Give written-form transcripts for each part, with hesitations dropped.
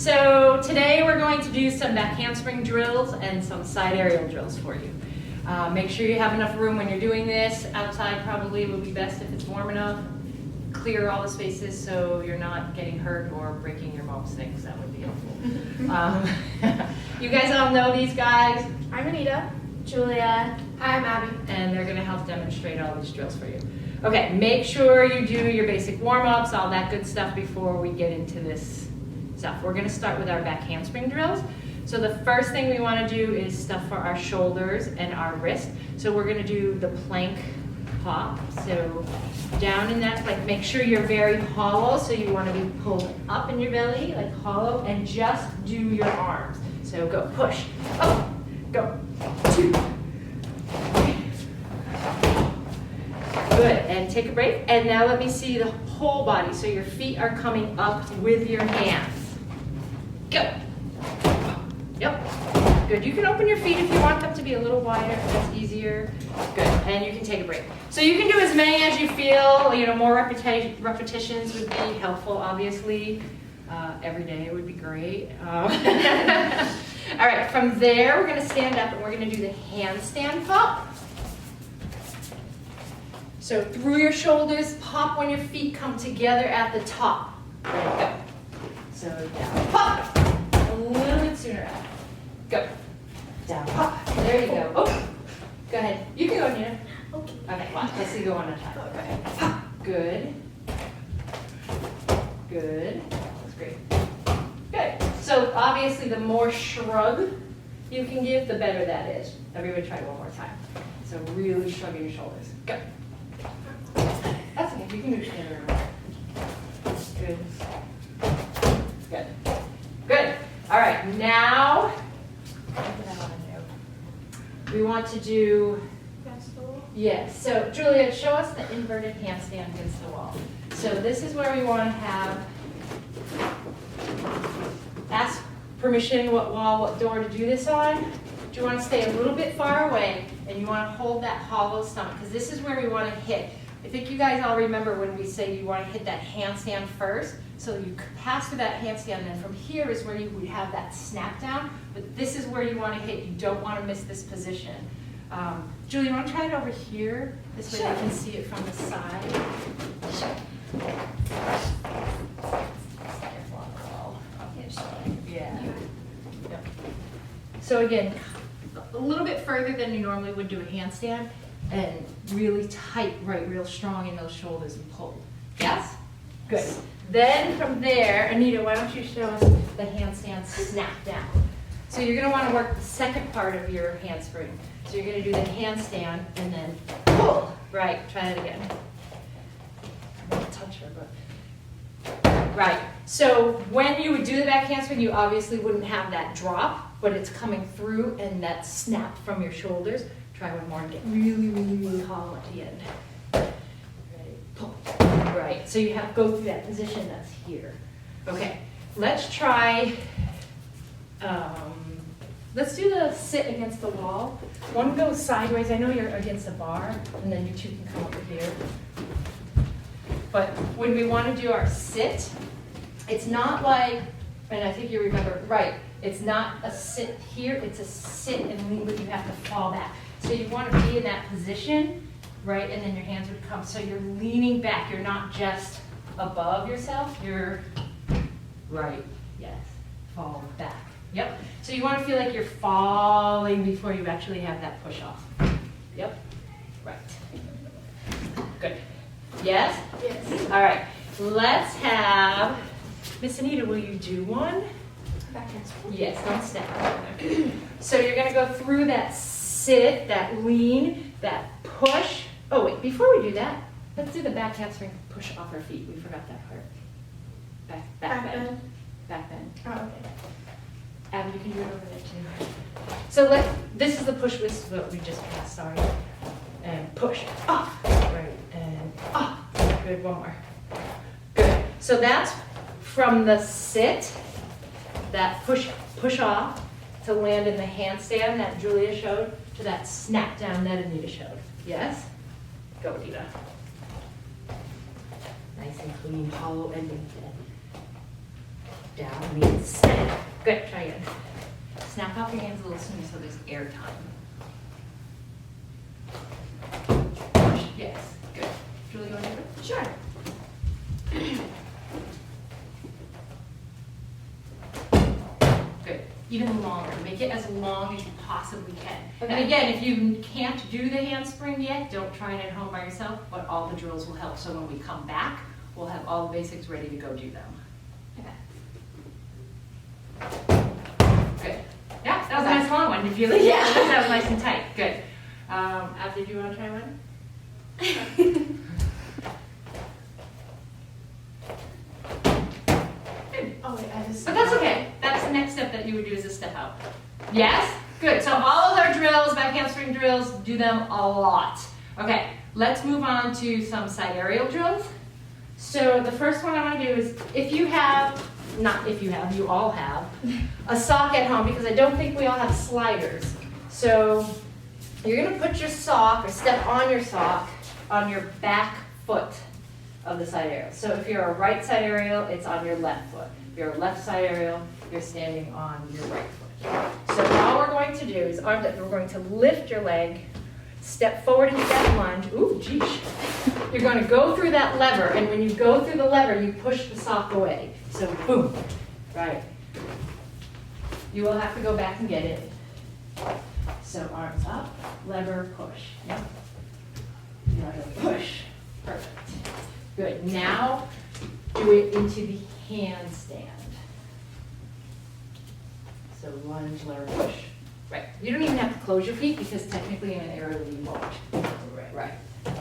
So today we're going to do some back handspring drills and some side aerial drills for you. Make sure you have enough room when you're doing this. Outside probably will be best if it's warm enough. Clear all the spaces so you're not getting hurt or breaking your mom's things. That would be helpful. You guys all know these guys. I'm Anita. Julia. Hi, I'm Abby. And they're going to help demonstrate all these drills for you. Okay, make sure you do your basic warm-ups, all that good stuff before we get into this stuff. We're going to start with our back handspring drills. So the first thing we want to do is stuff for our shoulders and our wrist. So we're going to do the plank pop. So down in that plank, make sure you're very hollow. So you want to be pulled up in your belly, like hollow, and just do your arms. So go, push, up, go, 2. Good, and take a break. And now let me see the whole body. So your feet are coming up with your hands. Go. Yep. Good. You can open your feet if you want them to be a little wider. That's easier. Good. And you can take a break. So you can do as many as you feel. You know, more repetitions would be helpful, obviously. Every day would be great. All right. From there, we're going to stand up and we're going to do the handstand pop. So through your shoulders, pop when your feet come together at the top. Ready, go. So down, pop. A little bit sooner out. Go. Down, pop. There you go. Oh, go ahead. You can go, Nina. Okay. Okay, watch. Let's see, go one at a time. Okay. Pop. Good. Good. That's great. Good. So obviously, the more shrug you can give, the better that is. Everybody try it one more time. So really shrugging your shoulders. Go. That's okay. You can move together. Good. Good. Good. All right. Now, what did I want to do? We want to do. Yes. So Julia, show us the inverted handstand against the wall. So this is where we want to have. Ask permission, what wall, what door to do this on. Do you want to stay a little bit far away, and you want to hold that hollow stomach because this is where we want to hit. I think you guys all remember when we say you want to hit that handstand first. So you pass through that handstand, and then from here is where you would have that snap down. But this is where you want to hit. You don't want to miss this position. Julie, you want to try it over here? This way they can see it from the side. Sure. Careful on the wall. Yeah. Yep. So again, a little bit further than you normally would do a handstand. And really tight, right, real strong in those shoulders and pull. Yes? Good. Then from there, Anita, why don't you show us the handstand snap down. So you're going to want to work the second part of your handspring. So you're going to do the handstand and then pull. Right, try that again. I'm going to touch her, but. Right. So when you would do the back handspring, you obviously wouldn't have that drop, but it's coming through and that snap from your shoulders. Try one more and get really, really, really hollow at the end. Ready, pull. Right, so you have to go through that position that's here. Okay, let's try, let's do the sit against the wall. One goes sideways. I know you're against the bar, and then you two can come over here. But when we want to do our sit, it's not like, and I think you remember, right, it's not a sit here, it's a sit and lean, but you have to fall back. So you want to be in that position, right, and then your hands would come. So you're leaning back. You're not just above yourself. You're right. Yes. Fall back. Yep. So you want to feel like you're falling before you actually have that push off. Yep. Right. Good. Yes? Yes. All right. Let's have, Miss Anita, will you do one? Back handspring. Yes, don't snap. So you're going to go through that sit, that lean, that push. Oh wait, before we do that, let's do the back handspring push off our feet. We forgot that part. Back bend. Back bend. Oh, okay. Abby, you can do it over there too. So this is the push with what we just passed, sorry. And push off. Right, and off. Good, one more. Good. So that's from the sit, that push off, to land in the handstand that Julia showed, to that snap down that Anita showed. Yes? Go, Anita. Nice and clean, hollow ending. down, means steady. Good, try again. Snap off your hands a little sooner so there's air time. Push, yes, good. Julie, you want to do it? Sure. Good. Even longer. Make it as long as you possibly can. Okay. And again, if you can't do the handspring yet, don't try it at home by yourself, but all the drills will help. So when we come back, we'll have all the basics ready to go do them. Okay. Good. Yeah, that was a nice long one. If you like, yeah, that was nice and tight. Good. Abby, do you want to try one? Oh wait, I just. But that's okay. That's the next step that you would do as a step out. Yes? Good. So all of our drills, back handspring drills, do them a lot. Okay, let's move on to some side aerial drills. So the first one I want to do is if you have, not if you have, you all have, a sock at home, because I don't think we all have sliders. So you're going to put your sock or step on your sock on your back foot of the side aerial. So if you're a right side aerial, it's on your left foot. If you're a left side aerial, you're standing on your right foot. So all we're going to do is we're going to lift your leg, step forward into that lunge. Ooh, geesh. You're going to go through that lever, and when you go through the lever, you push the sock away. So boom, right. You will have to go back and get it. So arms up, lever, push. Yep. Lever, push. Perfect. Good. Now do it into the handstand. So lunge, lever, push. Right. You don't even have to close your feet because technically in an aerial you won't. Right. So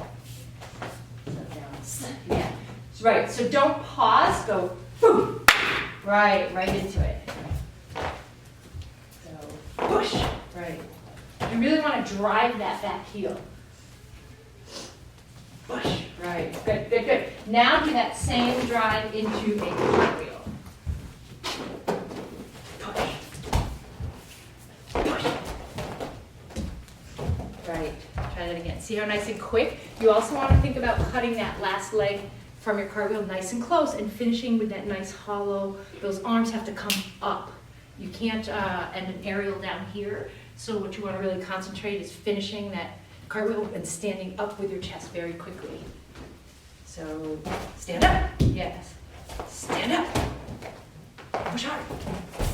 down. Yeah. Right. So don't pause. Go boom. Right. Right into it. So push. Right. You really want to drive that back heel. Push. Right. Good. Good. Good. Now do that same drive into a cartwheel. Push. Push. Right. Try that again. See how nice and quick? You also want to think about cutting that last leg from your cartwheel nice and close and finishing with that nice hollow. Those arms have to come up. You can't end an aerial down here. So what you want to really concentrate is finishing that cartwheel and standing up with your chest very quickly. So stand up. Yes. Stand up. Push hard.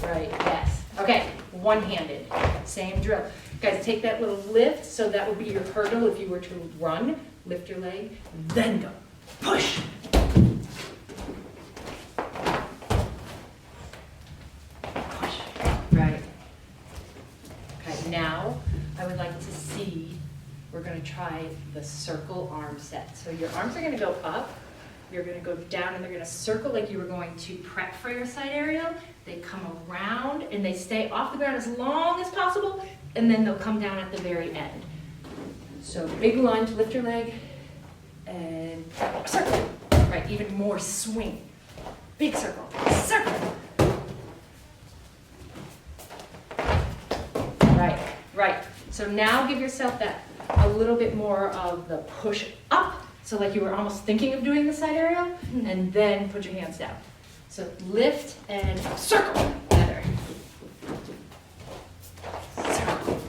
Right. Yes. Okay. One-handed. Same drill. Guys, take that little lift. So that would be your hurdle if you were to run. Lift your leg. Then go. Push. Push. Right. Okay. Now I would like to see. We're going to try the circle arm set. So your arms are going to go up, you're going to go down, and they're going to circle like you were going to prep for your side aerial. They come around, and they stay off the ground as long as possible, and then they'll come down at the very end. So big lunge, lift your leg, and circle. Right, even more swing. Big circle, circle. Right, right. So now give yourself that a little bit more of the push up, so like you were almost thinking of doing the side aerial, and then put your hands down. So lift and circle. Together. Circle.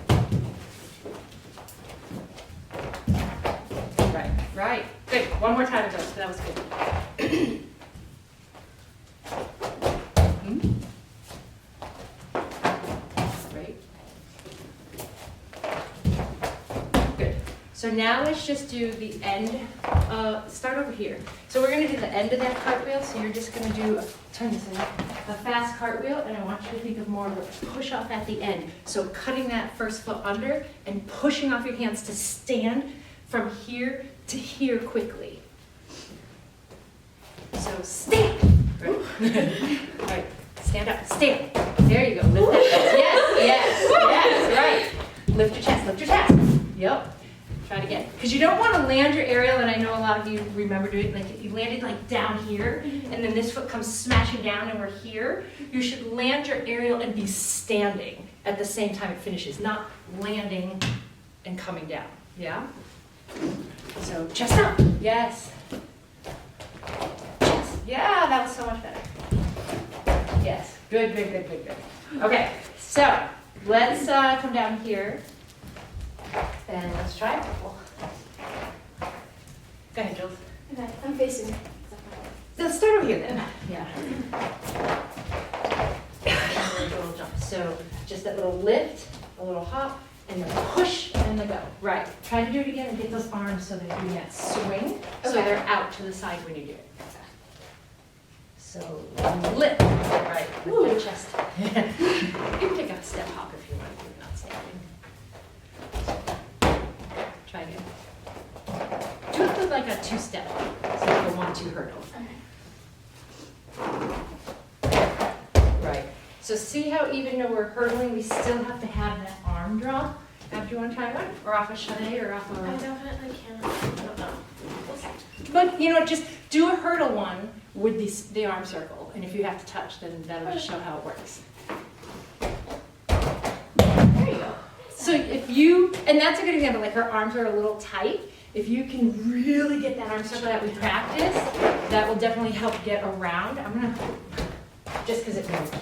Right, right. Good. One more time, Joe. That was good. So now let's just do the end, start over here. So we're gonna do the end of that cartwheel, so you're just gonna do, turn this around, a fast cartwheel, and I want you to think of more of a push off at the end. So cutting that first foot under and pushing off your hands to stand from here to here quickly. So stand. Right. Right. Stand up, stand. There you go, lift that chest. Yes, yes, yes, right. Lift your chest, lift your chest. Yep. Try it again. Because you don't want to land your aerial, and I know a lot of you remember doing it, like you landed like down here, and then this foot comes smashing down and we're here. You should land your aerial and be standing at the same time it finishes, not landing and coming down. Yeah? So chest up. Yes. Chest. Yeah, that was so much better. Yeah. Good, good, good, good, good. Okay, so let's come down here and let's try a couple. Go ahead, Jules. Okay, I'm facing. Let's start over here then. Yeah. And then a little jump. So just that little lift, a little hop, and then push and then go. Right. Try to do it again and get those arms so that you get swing. So Okay. they're out to the side when you do it. So lift. Right. Lift your chest. You can take a step hop if you want to do it, not standing. Try again. Do it with like a two-step, so like a 1-2 hurdle. Right. So see how even though we're hurdling, we still have to have that arm drop after you want to try one? Or off a chalet or off I a... definitely can't. I don't know. We'll see. But, you know, just do a hurdle one with the arm circle. And if you have to touch, then that'll just show how it works. There you go. So if you, and that's a good example, like her arms are a little tight. If you can really get that arm circle that we practice, that will definitely help get around. I'm gonna, just because it moved.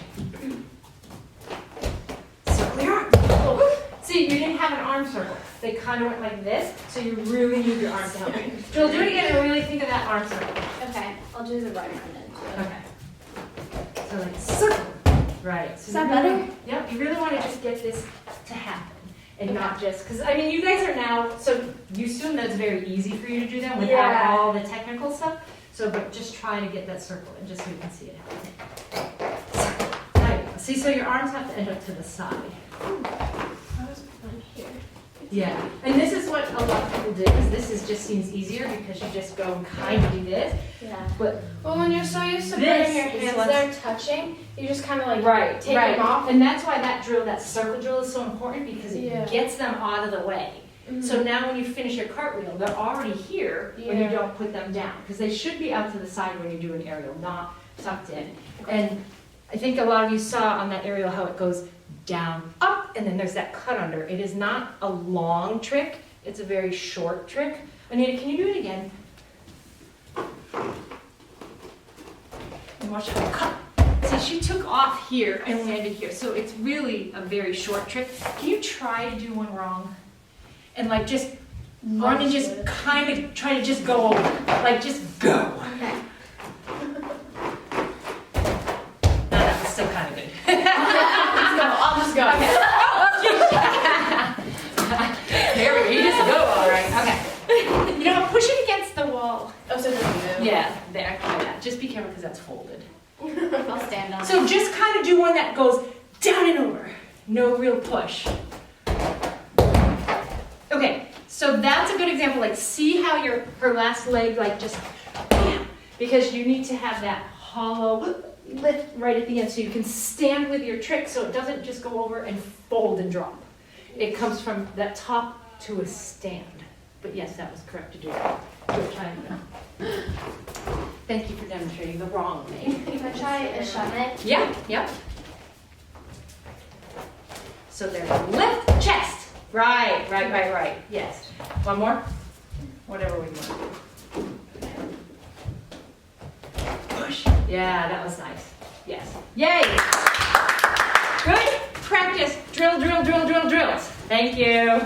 Circle your arm. Oh. See, you didn't have an arm circle. They kind of went like this, so you really need your arms to help you. Jill, do it again and really think of that arm circle. Okay, I'll do the right one then. Okay. So like circle. Right. So Is that you really- better? Yep, you really want to just get this to happen. And not just, because I mean, you guys are now, so you assume that's very easy for you to do them without Yeah. all the technical stuff. So, but just try to get that circle in just so you can see it happen. Right. See, so your arms have to end up to the side. I was on here. Yeah. And this is what a lot of people do, is this just seems easier because you just go and kind of do this. Yeah. But Well, when you're so used to This putting your is hands what's- there touching, you just kind of like right, take right. them off. And that's why that drill, that circle drill is so important because it Yeah. gets them out of the way. Mhm. So now when you finish your cartwheel, they're already here when you Yeah. don't put them down. Because they should be out to the side when you do an aerial, not tucked in. And I think a lot of you saw on that aerial how it goes down, up, and then there's that cut under. It is not a long trick, it's a very short trick. Anita, can you do it again? And watch how it cut. See, she took off here and landed here, so it's really a very short trick. Can you try to do one wrong? And like just run and just kind of try to just go over. Like just go. Okay. No, that was still kind of good. Let's go. I'll just go. There we go. You just go, all right. Okay. You know what? Push it against the wall. Oh, so it doesn't move. Yeah, there. Try that. Just be careful because that's folded. I'll stand on it. So just kind of do one that goes down and over. No real push. Okay, so that's a good example. Like, see how her last leg, like, just bam, because you need to have that hollow lift right at the end so you can stand with your trick so it doesn't just go over and fold and drop. It comes from that top to a stand. But yes, that was correct to do it. Do it, try it now. Thank you for demonstrating the wrong way. Can I try a chalet? Yeah, yep. So there's lift, chest. Right. Yes. One more? Whatever we want. Push. Yeah, that was nice. Yes. Yay! Good practice. Drill, drills. Thank you.